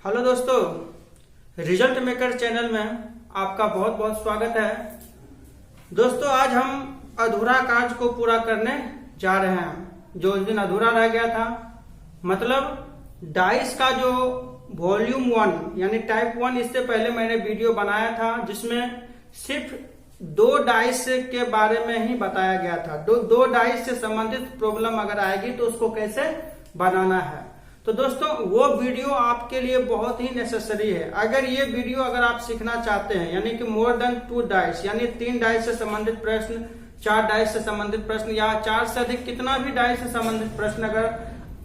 Hello दोस्तों, result maker channel में आपका बहुत बहुत स्वागत है। दोस्तों, आज हम अधूरा कार्य को पूरा करने जा रहे हैं जो उस दिन अधूरा रह गया था। मतलब डाइस का जो वॉल्यूम 1 यानी टाइप 1, इससे पहले मैंने वीडियो बनाया था जिसमें सिर्फ 2 डाइस के बारे में ही बताया गया था। दो डाइस से संबंधित प्रॉब्लम अगर आएगी तो उसको कैसे बनाना है। तो दोस्तों, वो वीडियो आपके लिए बहुत ही नेसेसरी है। अगर ये वीडियो आप सीखना चाहते हैं, यानी कि मोर देन 2 डाइस यानी 3 डाइस से संबंधित प्रश्न, 4 डाइस से संबंधित प्रश्न या 4 से अधिक कितना भी डाइस से संबंधित प्रश्न अगर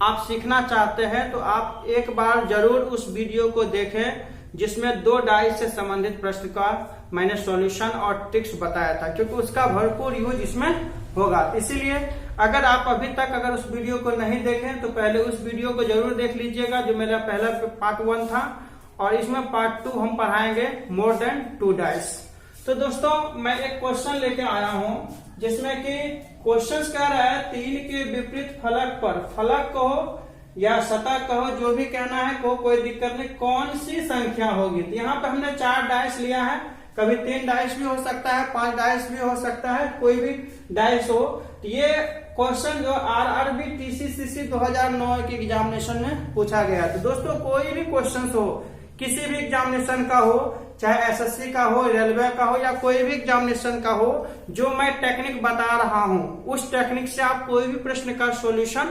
आप सीखना चाहते हैं तो आप एक बार जरूर उस वीडियो को देखें जिसमें 2 डाइस से संबंधित प्रश्न का मैंने सॉल्यूशन और ट्रिक्स बताया था, क्योंकि उसका भरपूर यूज इसमें होगा। इसीलिए अगर आप अभी तक उस वीडियो को नहीं देखें तो पहले उस वीडियो को जरूर देख लीजिएगा, जो मेरा पहला पार्ट 1 था, और इसमें पार्ट 2 हम पढ़ाएंगे मोर देन 2 डाइस। तो दोस्तों, मैं एक क्वेश्चन लेके आया हूं जिसमें कि क्वेश्चन कह रहा है 3 के विपरीत फलक पर, फलक कहो या सतह कहो, जो भी कहना है कहो, कोई दिक्कत नहीं, कौन सी संख्या होगी। तो यहाँ पे हमने 4 डाइस लिया है, कभी 3 डाइस भी हो सकता है, 5 डाइस भी हो सकता है, कोई भी डाइस हो। तो ये क्वेश्चन जो RRB TCCC 2009 के एग्जामिनेशन में पूछा गया। तो दोस्तों, कोई भी क्वेश्चन हो, किसी भी एग्जामिनेशन का हो, चाहे SSC का हो, रेलवे का हो, या कोई भी एग्जामिनेशन का हो, जो मैं टेक्निक बता रहा हूं उस टेक्निक से आप कोई भी प्रश्न का सॉल्यूशन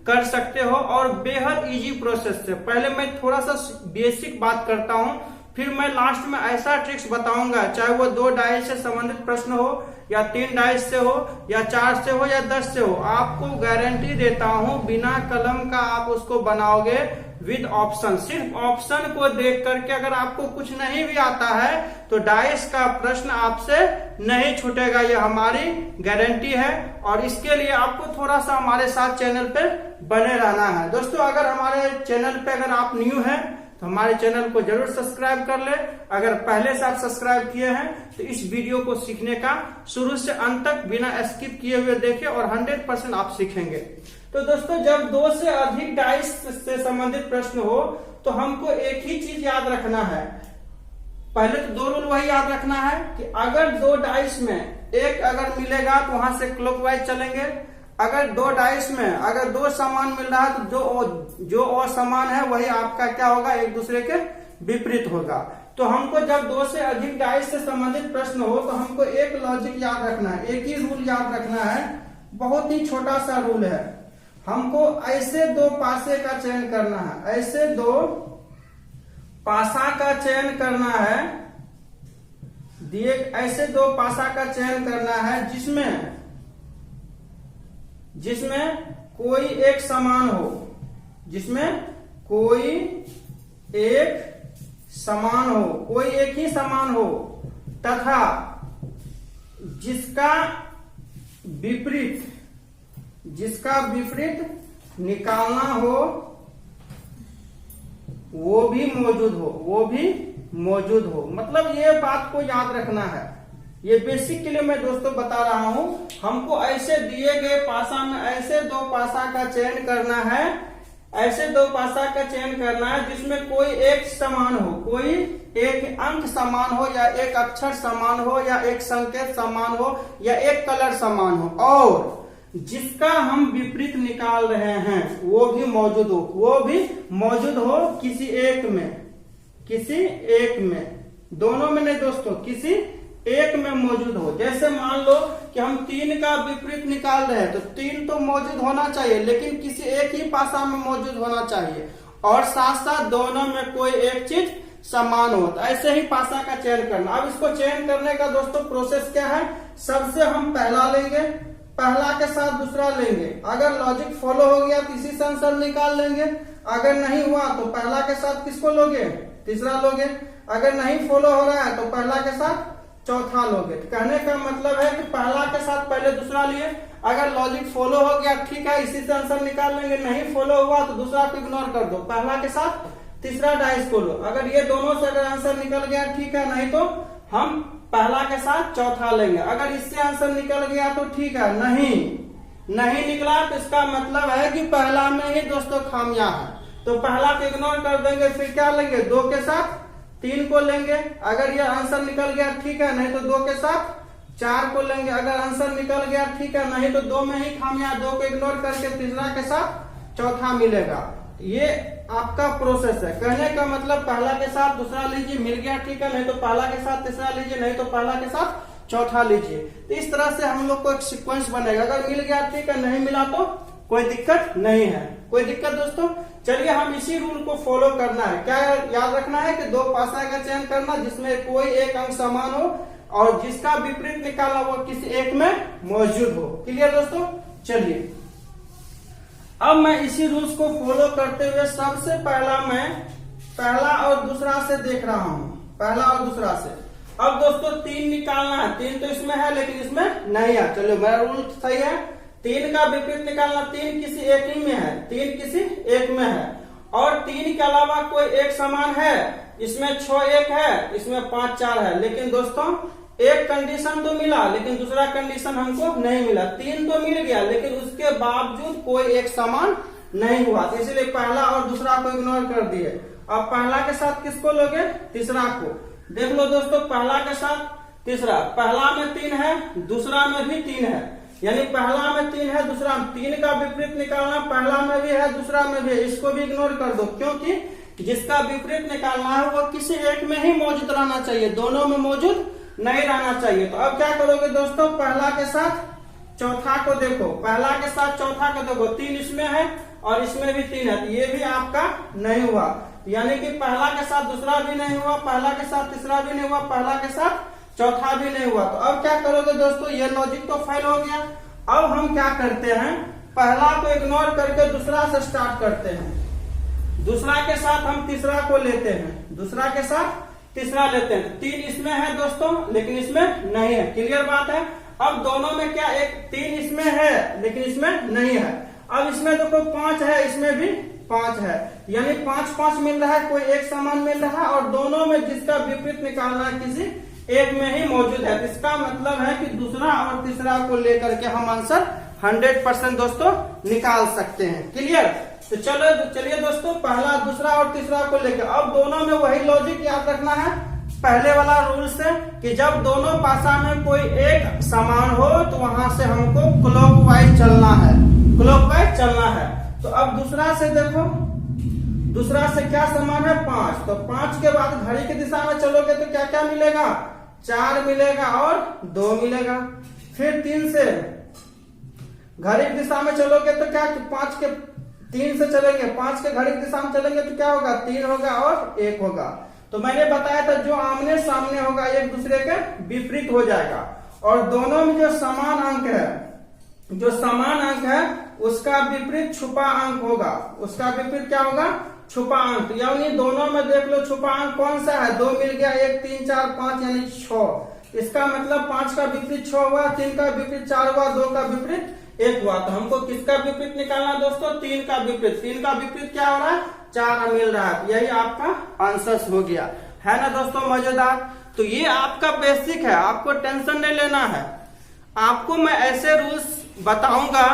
कर सकते हो, और बेहद इजी प्रोसेस से। पहले मैं थोड़ा सा बेसिक बात करता हूं, फिर मैं लास्ट में ऐसा ट्रिक्स बताऊंगा, चाहे वो 2 डाइस से संबंधित प्रश्न हो या 3 डाइस से हो या 4 से हो या 10 से हो। आपको गारंटी देता हूं, बिना कलम का आप उसको बनाओगे विद ऑप्शन। सिर्फ ऑप्शन को देख करके अगर आपको कुछ नहीं भी आता है तो डाइस का प्रश्न आपसे नहीं छूटेगा, ये हमारी गारंटी है। और इसके लिए आपको थोड़ा सा हमारे साथ चैनल पे बने रहना है। दोस्तों, अगर हमारे चैनल पे आप न्यू हैं तो हमारे चैनल को जरूर सब्सक्राइब कर ले। अगर पहले से आप सब्सक्राइब किए हैं तो इस वीडियो को सीखने का शुरू से अंत तक बिना स्किप किए हुए देखें और 100% आप सीखेंगे। तो दोस्तों, जब 2 से अधिक डाइस से संबंधित प्रश्न हो तो हमको एक ही चीज याद रखना है। पहले तो 2 रूल वही याद रखना है कि अगर 2 डाइस में एक अगर मिलेगा तो वहां से क्लॉकवाइज चलेंगे। अगर 2 डाइस में अगर 2 समान मिल रहा है तो जो असमान है वही आपका क्या होगा, एक दूसरे के विपरीत होगा। तो हमको जब 2 से अधिक डाइस से संबंधित प्रश्न हो तो हमको एक लॉजिक याद रखना है, एक ही रूल याद रखना है। बहुत ही छोटा सा रूल है। हमको ऐसे 2 पासे का चयन करना है, ऐसे 2 पासा का चयन करना है, दिए ऐसे 2 पासा का चयन करना है जिसमें कोई एक समान हो, जिसमें कोई एक समान हो, कोई एक ही समान हो, तथा जिसका विपरीत निकालना हो वो भी मौजूद हो। मतलब ये बात को याद रखना है। ये बेसिक के लिए मैं दोस्तों बता रहा हूं। हमको ऐसे दिए गए पासा में ऐसे 2 पासा का चयन करना है, ऐसे 2 पासा का चयन करना है जिसमें कोई एक समान हो, कोई एक अंक समान हो, या एक अक्षर समान हो, या एक संकेत समान हो, या एक कलर समान हो, और जिसका हम विपरीत निकाल रहे हैं वो भी मौजूद हो किसी एक में, दोनों में नहीं दोस्तों, किसी एक में मौजूद हो। जैसे मान लो कि हम 3 का विपरीत निकाल रहे हैं तो 3 तो मौजूद होना चाहिए, लेकिन किसी एक ही पासा में मौजूद होना चाहिए, और साथ साथ दोनों में कोई एक चीज समान हो। तो ऐसे ही पासा का चयन करना। अब इसको चयन करने का दोस्तों प्रोसेस क्या है, सबसे हम पहला लेंगे, पहला के साथ दूसरा लेंगे। अगर लॉजिक फॉलो हो गया तो इसी से आंसर निकाल लेंगे। अगर नहीं हुआ तो पहला के साथ किसको लोगे, तीसरा लोगे। अगर नहीं फॉलो हो रहा है तो पहला के साथ चौथा लोगे। तो कहने का मतलब है कि पहला के साथ पहले दूसरा लिए, अगर लॉजिक फॉलो हो गया ठीक है इसी से आंसर निकाल लेंगे, नहीं फॉलो हुआ तो दूसरा को इग्नोर कर दो, पहला के साथ तीसरा डाइस को लो। अगर ये दोनों से अगर आंसर निकल गया ठीक है, नहीं तो हम पहला के साथ चौथा लेंगे। अगर इससे आंसर निकल गया तो ठीक है, नहीं निकला तो इसका मतलब है कि पहला में ही दोस्तों खामियां है। तो पहला को इग्नोर कर देंगे, फिर क्या लेंगे 2 के साथ 3 को लेंगे, अगर ये आंसर निकल गया ठीक है, नहीं तो 2 के साथ 4 को लेंगे, अगर आंसर निकल गया ठीक है, नहीं तो 2 में ही खामियां, 2 को इग्नोर करके तीसरा के साथ चौथा मिलेगा। ये आपका प्रोसेस है। कहने का मतलब पहला के साथ दूसरा लीजिए, मिल गया ठीक है, नहीं तो पहला के साथ तीसरा लीजिए, नहीं तो पहला के साथ चौथा लीजिए। तो इस तरह से हम लोग को एक सीक्वेंस बनेगा। अगर मिल गया ठीक है, नहीं मिला तो कोई दिक्कत नहीं है। कोई दिक्कत दोस्तों? चलिए हम इसी रूल को फॉलो करना है। क्या याद रखना है कि 2 पासा का चयन करना जिसमें कोई एक अंक समान हो और जिसका विपरीत निकालना वो किसी एक में मौजूद हो। क्लियर दोस्तों? चलिए अब मैं इसी रूल्स को फॉलो करते हुए सबसे पहला मैं पहला और दूसरा से देख रहा हूं, पहला और दूसरा से। अब दोस्तों 3 निकालना है, 3 तो इसमें है लेकिन इसमें नहीं है। चलो मेरा रूल सही है, 3 का विपरीत निकालना, 3 किसी एक ही में है, 3 किसी एक में है और 3 के अलावा कोई एक समान है, इसमें 6 1 है, इसमें 5 4 है। लेकिन दोस्तों एक कंडीशन तो मिला लेकिन दूसरा कंडीशन हमको नहीं मिला। 3 तो मिल गया लेकिन उसके बावजूद कोई एक समान नहीं हुआ, तो इसलिए पहला और दूसरा को इग्नोर कर दिए। अब पहला के साथ किसको लोगे? तीसरा को। देख लो दोस्तों, पहला के साथ तीसरा, पहला में 3 है, दूसरा में भी 3 है, यानी पहला में 3 है, दूसरा में 3 का विपरीत निकालना, पहला में भी है दूसरा में भी है, इसको भी इग्नोर कर दो क्योंकि जिसका विपरीत निकालना है वो किसी एक में ही मौजूद रहना चाहिए, दोनों में मौजूद नहीं रहना चाहिए। तो अब क्या करोगे दोस्तों, पहला के साथ चौथा को देखो, पहला के साथ चौथा को देखो, 3 इसमें है और इसमें भी 3 है, तो ये भी आपका नहीं हुआ, यानी कि पहला के साथ दूसरा भी नहीं हुआ, पहला के साथ तीसरा भी नहीं हुआ, पहला के साथ चौथा भी नहीं हुआ। तो अब क्या करोगे दोस्तों, ये लॉजिक तो फेल हो गया। अब हम क्या करते हैं, पहला को इग्नोर करके दूसरा से स्टार्ट करते हैं, दूसरा के साथ हम तीसरा को लेते हैं, दूसरा के साथ तीसरा लेते हैं। 3 इसमें है दोस्तों लेकिन इसमें नहीं है। क्लियर बात है? अब दोनों में क्या, एक 3 इसमें है लेकिन इसमें नहीं है। अब इसमें देखो 5 है, इसमें भी 5 है, यानी 5 5 मिल रहा है, कोई एक समान मिल रहा है और दोनों में जिसका विपरीत निकालना है किसी एक में ही मौजूद है। इसका मतलब है कि दूसरा और तीसरा को लेकर के हम आंसर 100% दोस्तों निकाल सकते हैं। क्लियर? तो चलिए दोस्तों, पहला दूसरा और तीसरा को लेकर अब दोनों में वही लॉजिक याद रखना है पहले वाला रूल से कि जब दोनों पासा में कोई एक समान हो तो वहां से हमको क्लॉकवाइज चलना है, क्लॉकवाइज चलना है। तो अब दूसरा से देखो, दूसरा से क्या समान है? 5, तो 5 के बाद घड़ी की दिशा में चलोगे तो क्या क्या मिलेगा? 4 मिलेगा और 2 मिलेगा। फिर 3 से घड़ी की दिशा में चलोगे तो क्या, 3 से चलेंगे, 5 के घड़ी की दिशा में चलेंगे तो क्या होगा? 3 होगा और 1 होगा। तो मैंने बताया था जो आमने सामने होगा एक दूसरे के विपरीत हो जाएगा और दोनों में जो समान अंक है, जो समान अंक है उसका विपरीत छुपा अंक होगा, उसका विपरीत क्या होगा? छुपा अंक। यानी दोनों में देख लो छुपा अंक कौन सा है? 2 मिल गया, 1 3 4 5 यानी 6। इसका मतलब 5 का विपरीत 6 हुआ, 3 का विपरीत 4 हुआ, 2 का विपरीत 1 हुआ। तो हमको किसका विपरीत निकालना दोस्तों? 3 का विपरीत। 3 का विपरीत क्या हो रहा है? 4 मिल रहा है। यही आपका आंसर हो गया, है ना दोस्तों? मजेदार। तो ये आपका बेसिक है, आपको टेंशन नहीं लेना है। आपको मैं ऐसे रूल्स बताऊंगा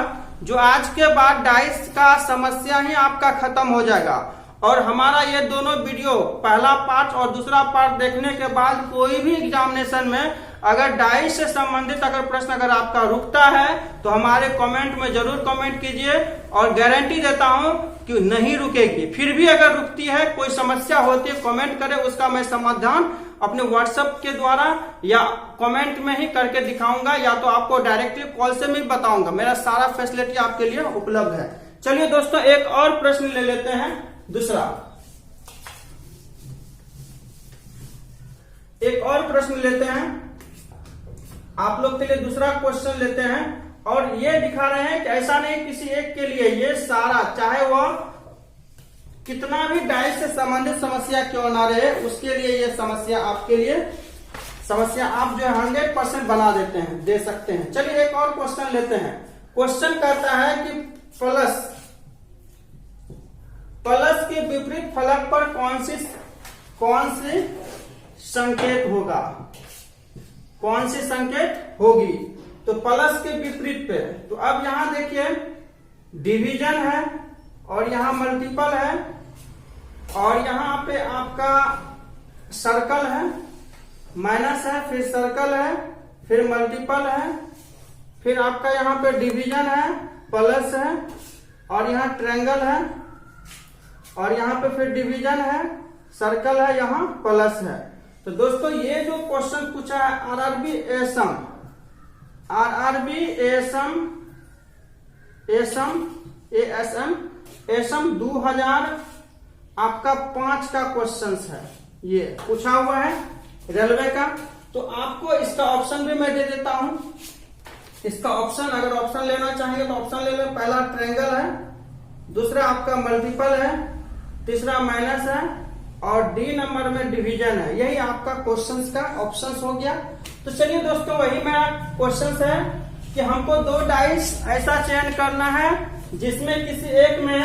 जो आज के बाद डाइस का समस्या ही आपका खत्म हो जाएगा। और हमारा ये दोनों वीडियो, पहला पार्ट और दूसरा पार्ट देखने के बाद कोई भी एग्जामिनेशन में अगर डाइस से संबंधित अगर प्रश्न अगर आपका रुकता है तो हमारे कमेंट में जरूर कमेंट कीजिए और गारंटी देता हूं कि नहीं रुकेगी। फिर भी अगर रुकती है, कोई समस्या होती है, कमेंट करें, उसका मैं समाधान अपने व्हाट्सएप के द्वारा या कमेंट में ही करके दिखाऊंगा, या तो आपको डायरेक्टली कॉल से भी बताऊंगा। मेरा सारा फैसिलिटी आपके लिए उपलब्ध है। चलिए दोस्तों, एक और प्रश्न ले लेते हैं, दूसरा एक और प्रश्न लेते हैं आप लोग के लिए। दूसरा क्वेश्चन लेते हैं और ये दिखा रहे हैं कि ऐसा नहीं किसी एक के लिए, ये सारा, चाहे वह कितना भी डाइस से संबंधित समस्या क्यों ना रहे, उसके लिए ये समस्या आपके लिए, समस्या आप जो है 100% बना देते हैं, दे सकते हैं। चलिए एक और क्वेश्चन लेते हैं। क्वेश्चन कहता है कि प्लस के विपरीत फलक पर कौन सी संकेत होगा, कौन सी संकेत होगी? तो प्लस के विपरीत पे, तो अब यहां देखिए डिवीजन है और यहां मल्टीपल है और यहाँ पे आपका सर्कल है, माइनस है, फिर सर्कल है, फिर मल्टीपल है, फिर आपका यहाँ पे डिवीजन है, प्लस है, और यहाँ ट्रायंगल है, और यहाँ पे फिर डिवीजन है, सर्कल है, यहाँ प्लस है। तो दोस्तों ये जो क्वेश्चन पूछा है आरआरबी एसम 2000 आपका 5 का क्वेश्चन है, ये पूछा हुआ है रेलवे का। तो आपको इसका ऑप्शन भी मैं दे देता हूं। इसका ऑप्शन, अगर ऑप्शन लेना चाहेंगे तो ऑप्शन ले लें। पहला ट्रायंगल है, दूसरा आपका मल्टीपल है, तीसरा माइनस है, और डी नंबर में डिवीजन है। यही आपका क्वेश्चंस का ऑप्शंस हो गया। तो चलिए दोस्तों, वही मेरा क्वेश्चंस है कि हमको 2 डाइस ऐसा चयन करना है जिसमें किसी एक में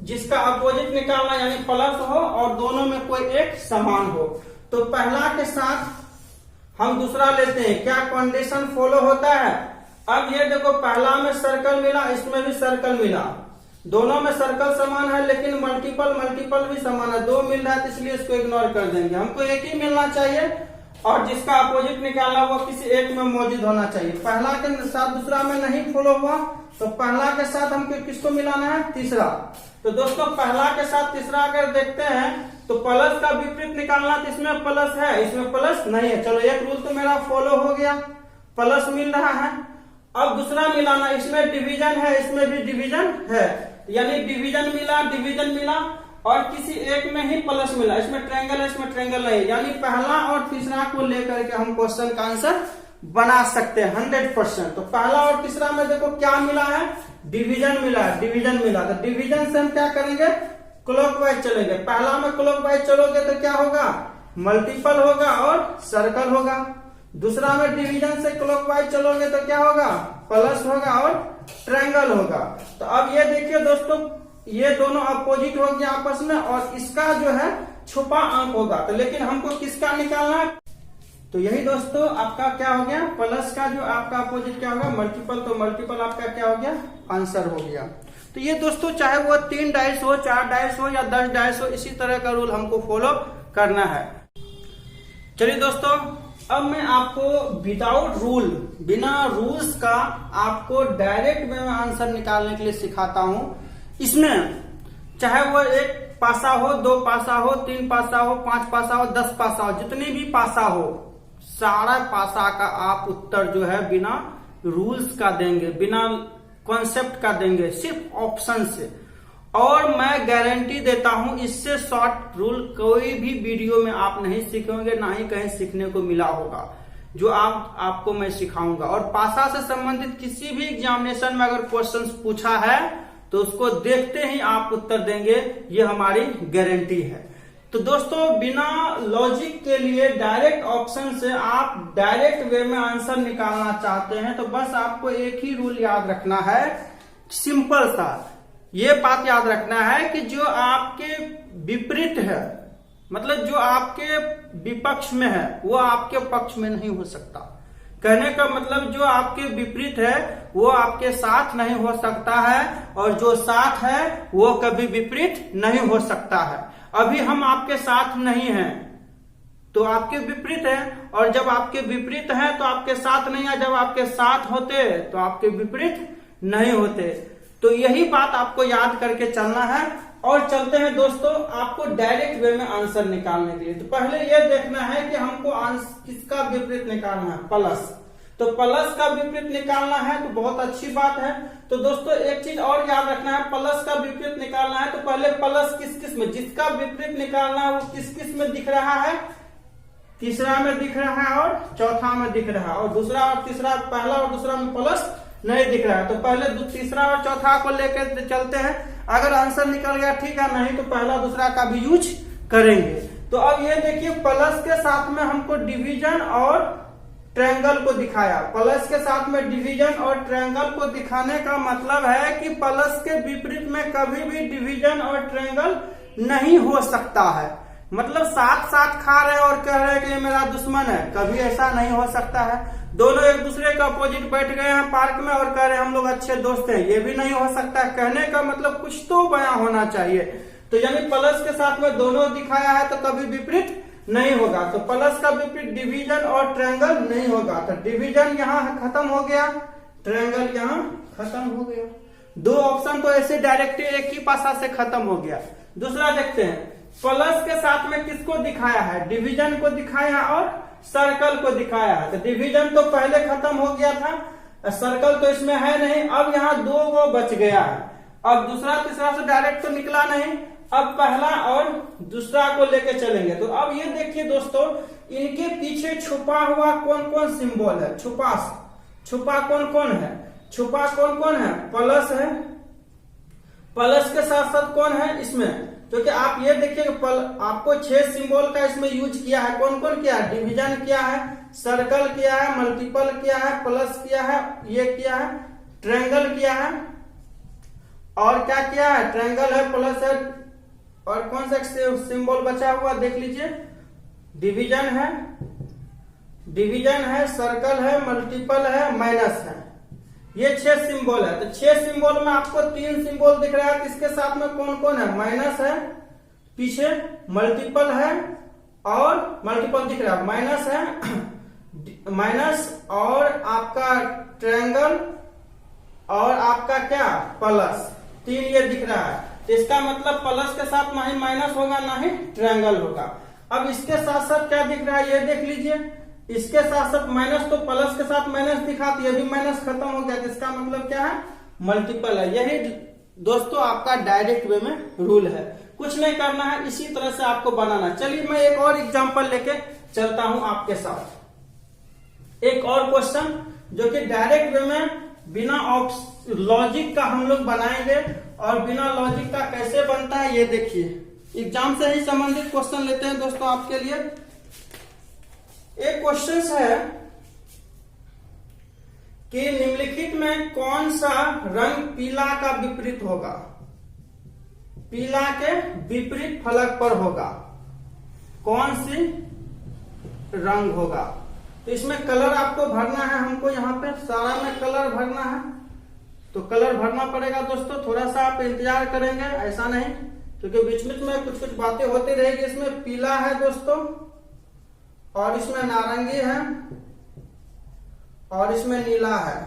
जिसका अपोजिट निकालना यानी प्लस हो और दोनों में कोई एक समान हो। तो पहला के साथ हम दूसरा लेते हैं, क्या कंडीशन फॉलो होता है। अब ये देखो, पहला में सर्कल मिला, इसमें भी सर्कल मिला, दोनों में सर्कल समान है, लेकिन मल्टीपल भी समान है। 2 मिल रहा है तो इसलिए इसको इग्नोर कर देंगे। हमको एक ही मिलना चाहिए और जिसका अपोजिट निकालना हुआ किसी एक में मौजूद होना चाहिए। पहला के साथ दूसरा में नहीं फॉलो हुआ तो पहला के साथ हमको किसको मिलाना है, तीसरा। तो दोस्तों पहला के साथ तीसरा अगर देखते हैं तो प्लस का विपरीत निकालना, तो इसमें प्लस है, इसमें प्लस नहीं है। चलो एक रूल तो मेरा फॉलो हो गया, प्लस मिल रहा है। अब दूसरा मिलाना, इसमें डिवीजन है, इसमें भी डिवीजन है, यानी डिवीजन मिला और किसी एक में ही प्लस मिला। इसमें ट्रायंगल है, इसमें ट्रायंगल नहीं, यानी पहला और तीसरा को लेकर के हम क्वेश्चन का आंसर बना सकते हैं 100%। तो पहला और तीसरा में देखो क्या मिला है, डिवीजन मिला। तो डिवीजन से हम क्या करेंगे, क्लॉकवाइज चलेंगे। पहला में क्लॉकवाइज चलोगे तो क्या होगा, मल्टीपल होगा और सर्कल होगा। दूसरा में डिवीजन से क्लॉकवाइज चलोगे तो क्या होगा, प्लस होगा और ट्रायंगल होगा। तो अब ये देखिए दोस्तों, ये दोनों अपोजिट हो गया आपस में और इसका जो है छुपा अंक होगा। तो लेकिन हमको किसका निकालना है, तो यही दोस्तों आपका क्या हो गया, प्लस का जो आपका अपोजिट क्या होगा, मल्टीपल। तो मल्टीपल आपका क्या हो गया, आंसर हो गया। तो ये दोस्तों चाहे वो 3 डाइस हो, 4 डाइस हो या 10 डाइस हो, इसी तरह का रूल हमको फॉलो करना है। चलिए दोस्तों, अब मैं आपको विदाउट रूल, बिना रूल्स का आपको डायरेक्ट में आंसर निकालने के लिए सिखाता हूं। इसमें चाहे वो 1 पासा हो, 2 पासा हो, 3 पासा हो, 5 पासा हो, 10 पासा हो, जितनी भी पासा हो, सारा पासा का आप उत्तर जो है बिना रूल्स का देंगे, बिना कॉन्सेप्ट का देंगे, सिर्फ ऑप्शन से। और मैं गारंटी देता हूं, इससे शॉर्ट रूल कोई भी वीडियो में आप नहीं सीखेंगे, ना ही कहीं सीखने को मिला होगा जो आपको मैं सिखाऊंगा। और पासा से संबंधित किसी भी एग्जामिनेशन में अगर क्वेश्चन पूछा है तो उसको देखते ही आप उत्तर देंगे, ये हमारी गारंटी है। तो दोस्तों बिना लॉजिक के लिए डायरेक्ट ऑप्शन से आप डायरेक्ट वे में आंसर निकालना चाहते हैं तो बस आपको एक ही रूल याद रखना है, सिंपल सा। ये बात याद रखना है कि जो आपके विपरीत है, मतलब जो आपके विपक्ष में है, वो आपके पक्ष में नहीं हो सकता। कहने का मतलब जो आपके विपरीत है वो आपके साथ नहीं हो सकता है, और जो साथ है वो कभी विपरीत नहीं हो सकता है। अभी हम आपके साथ नहीं हैं तो आपके विपरीत है, और जब आपके विपरीत है तो आपके साथ नहीं है, जब आपके साथ होते तो आपके विपरीत नहीं होते। तो यही बात आपको याद करके चलना है। और चलते हैं दोस्तों आपको डायरेक्ट वे में आंसर निकालने के लिए। तो पहले यह देखना है कि हमको किसका विपरीत निकालना है, प्लस। तो प्लस का विपरीत निकालना है तो बहुत अच्छी बात है। तो दोस्तों एक चीज और याद रखना है, प्लस का विपरीत निकालना है तो पहले प्लस किस में, जिसका विपरीत निकालना है वो किस में दिख रहा है, तीसरा में दिख रहा है और चौथा में दिख रहा है, और दूसरा और तीसरा, पहला और दूसरा में प्लस नहीं दिख रहा है। तो पहले तीसरा और चौथा को लेकर चलते हैं। अगर आंसर निकल गया ठीक है, नहीं तो पहला दूसरा का भी यूज करेंगे। तो अब ये देखिए, प्लस के साथ में हमको डिवीजन और ट्रायंगल को दिखाया। प्लस के साथ में डिवीजन और ट्रायंगल को दिखाने का मतलब है कि प्लस के विपरीत में कभी भी डिवीजन और ट्रायंगल नहीं हो सकता है। मतलब साथ साथ खा रहे और कह रहे कि ये मेरा दुश्मन है, कभी ऐसा नहीं हो सकता है। दोनों एक दूसरे के अपोजिट बैठ गए हैं पार्क में और कह रहे हम लोग अच्छे दोस्त हैं, ये भी नहीं हो सकता। कहने का मतलब कुछ तो बयां होना चाहिए। तो यानी प्लस के साथ में दोनों दिखाया है तो कभी विपरीत नहीं होगा। तो प्लस का विपरीत डिवीजन और ट्रायंगल नहीं होगा। तो डिवीजन यहाँ खत्म हो गया, ट्रायंगल यहाँ खत्म हो गया। दो ऑप्शन तो ऐसे डायरेक्ट एक ही पासा से खत्म हो गया। दूसरा देखते हैं, प्लस के साथ में किसको दिखाया है, डिवीजन को दिखाया है और सर्कल को दिखाया है। तो डिवीजन तो पहले खत्म हो गया था, सर्कल तो इसमें है नहीं, अब यहाँ दो वो बच गया है। अब दूसरा तीसरा से डायरेक्ट तो निकला नहीं, अब पहला और दूसरा को लेके चलेंगे। तो अब ये देखिए दोस्तों, इनके पीछे छुपा हुआ कौन कौन सिंबल है, छुपा कौन कौन है, छुपा कौन कौन है, प्लस है, प्लस के साथ साथ कौन है इसमें, क्योंकि आप ये देखिए आपको 6 सिंबल का इसमें यूज किया है। कौन कौन किया है, डिवीजन किया है, सर्कल किया है, मल्टीपल किया है, प्लस किया है, ये किया है, ट्रायंगल किया है, और क्या किया है, ट्रायंगल है, प्लस है, और कौन सा सिंबल बचा हुआ देख लीजिए, डिवीजन है, सर्कल है, मल्टीपल है, माइनस है। ये 6 सिंबल है। तो 6 सिंबल में आपको 3 सिंबल दिख रहा है, इसके साथ में कौन कौन है, माइनस है, पीछे मल्टीपल है और मल्टीपल दिख रहा है, माइनस है, माइनस और आपका ट्रायंगल और आपका क्या प्लस, 3 ये दिख रहा है। तो इसका मतलब प्लस के साथ ना ही माइनस होगा ना ही ट्रायंगल होगा। अब इसके साथ साथ क्या दिख रहा है, ये देख लीजिए, इसके साथ साथ माइनस, तो प्लस के साथ माइनस दिखा, तो ये भी माइनस खत्म हो गया। इसका मतलब क्या है, मल्टीपल है। यही दोस्तों आपका डायरेक्ट वे में रूल है, कुछ नहीं करना है, इसी तरह से आपको बनाना। चलिए मैं एक और एग्जांपल लेके चलता हूं आपके साथ। एक और क्वेश्चन जो कि डायरेक्ट वे में बिना लॉजिक का हम लोग बनाएंगे, और बिना लॉजिक का कैसे बनता है ये देखिए। एग्जाम से ही संबंधित क्वेश्चन लेते हैं दोस्तों आपके लिए। एक क्वेश्चन है कि निम्नलिखित में कौन सा रंग पीला का विपरीत होगा, पीला के विपरीत फलक पर होगा, कौन सी रंग होगा। तो इसमें कलर आपको भरना है, हमको यहाँ पे सारा में कलर भरना है। तो कलर भरना पड़ेगा दोस्तों, थोड़ा सा आप इंतजार करेंगे, ऐसा नहीं, क्योंकि बीच बीच में कुछ कुछ बातें होती रहेगी। इसमें पीला है दोस्तों, और इसमें नारंगी है, और इसमें नीला है,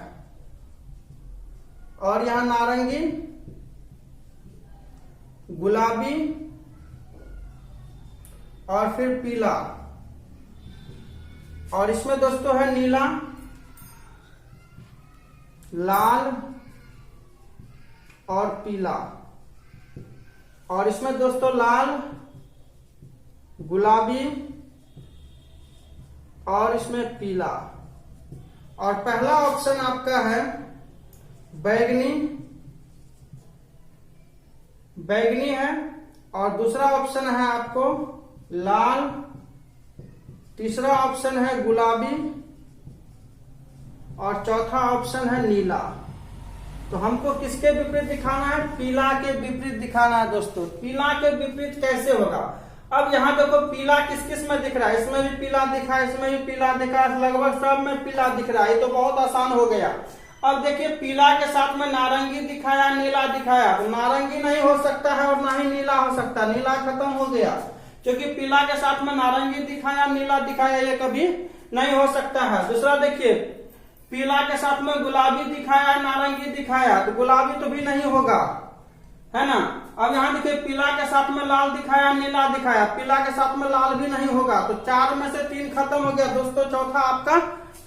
और यहां नारंगी, गुलाबी, और फिर पीला, और इसमें दोस्तों है नीला, लाल और पीला, और इसमें दोस्तों लाल, गुलाबी और इसमें पीला। और पहला ऑप्शन आपका है बैगनी है, और दूसरा ऑप्शन है आपको लाल, तीसरा ऑप्शन है गुलाबी, और चौथा ऑप्शन है नीला। तो हमको किसके विपरीत दिखाना है, पीला के विपरीत दिखाना है दोस्तों। पीला के विपरीत कैसे होगा, अब यहाँ देखो पीला किस किस में दिख रहा है, इसमें भी पीला दिखा है, इसमें भी पीला दिखा है, लगभग सब में पीला दिख रहा है। ये तो बहुत आसान हो गया। अब देखिए पीला के साथ में नारंगी दिखाया, नीला दिखाया, तो नारंगी नहीं हो सकता है और ना ही नीला हो सकता, नीला खत्म हो गया, क्योंकि पीला के साथ में नारंगी दिखाया, नीला दिखाया, ये कभी नहीं हो सकता है। दूसरा देखिए पीला के साथ में गुलाबी दिखाया, नारंगी दिखाया, तो गुलाबी तो भी नहीं होगा, है ना। अब यहाँ देखिए पीला के साथ में लाल दिखाया, नीला दिखाया, पीला के साथ में लाल भी नहीं होगा। तो 4 में से 3 खत्म हो गया दोस्तों। चौथा आपका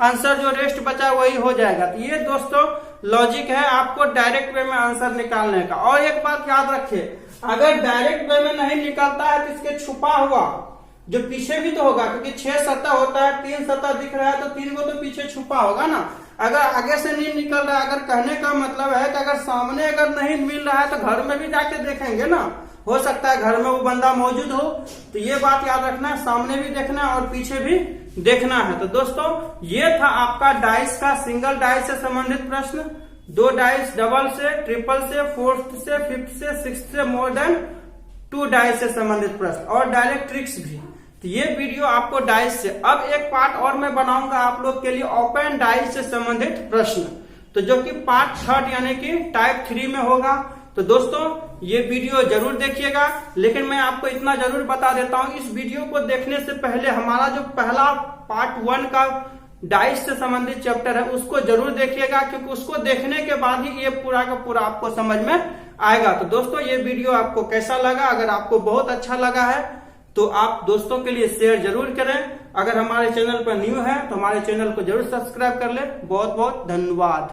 आंसर जो रेस्ट बचा वही हो जाएगा। तो ये दोस्तों लॉजिक है आपको डायरेक्ट वे में आंसर निकालने का। और एक बात याद रखिए, अगर डायरेक्ट वे में नहीं निकलता है तो इसके छुपा हुआ जो पीछे भी तो होगा, क्योंकि 6 सतह होता है, 3 सतह दिख रहा है, तो 3 को तो पीछे छुपा होगा ना। अगर आगे से नहीं निकल रहा है, अगर कहने का मतलब है कि अगर सामने अगर नहीं मिल रहा है तो घर में भी जाके देखेंगे ना, हो सकता है घर में वो बंदा मौजूद हो। तो ये बात याद रखना है, सामने भी देखना है और पीछे भी देखना है। तो दोस्तों ये था आपका डाइस का, सिंगल डाइस से संबंधित प्रश्न, 2 डाइस डबल से, ट्रिपल से, 4th से, 5th से, 6th से, मोर देन 2 डाइस से संबंधित प्रश्न और डायरेक्ट ट्रिक्स भी। तो ये वीडियो आपको डाइस से, अब एक पार्ट और मैं बनाऊंगा आप लोग के लिए ओपन डाइस से संबंधित प्रश्न, तो जो कि पार्ट 3rd यानी कि टाइप 3 में होगा। तो दोस्तों ये वीडियो जरूर देखिएगा। लेकिन मैं आपको इतना जरूर बता देता हूँ, इस वीडियो को देखने से पहले हमारा जो पहला पार्ट 1 का डाइस से संबंधित चैप्टर है उसको जरूर देखिएगा, क्योंकि उसको देखने के बाद ही ये पूरा का पूरा आपको समझ में आएगा। तो दोस्तों ये वीडियो आपको कैसा लगा? अगर आपको बहुत अच्छा लगा है तो आप दोस्तों के लिए शेयर जरूर करें। अगर हमारे चैनल पर न्यू है तो हमारे चैनल को जरूर सब्सक्राइब कर ले। बहुत बहुत धन्यवाद।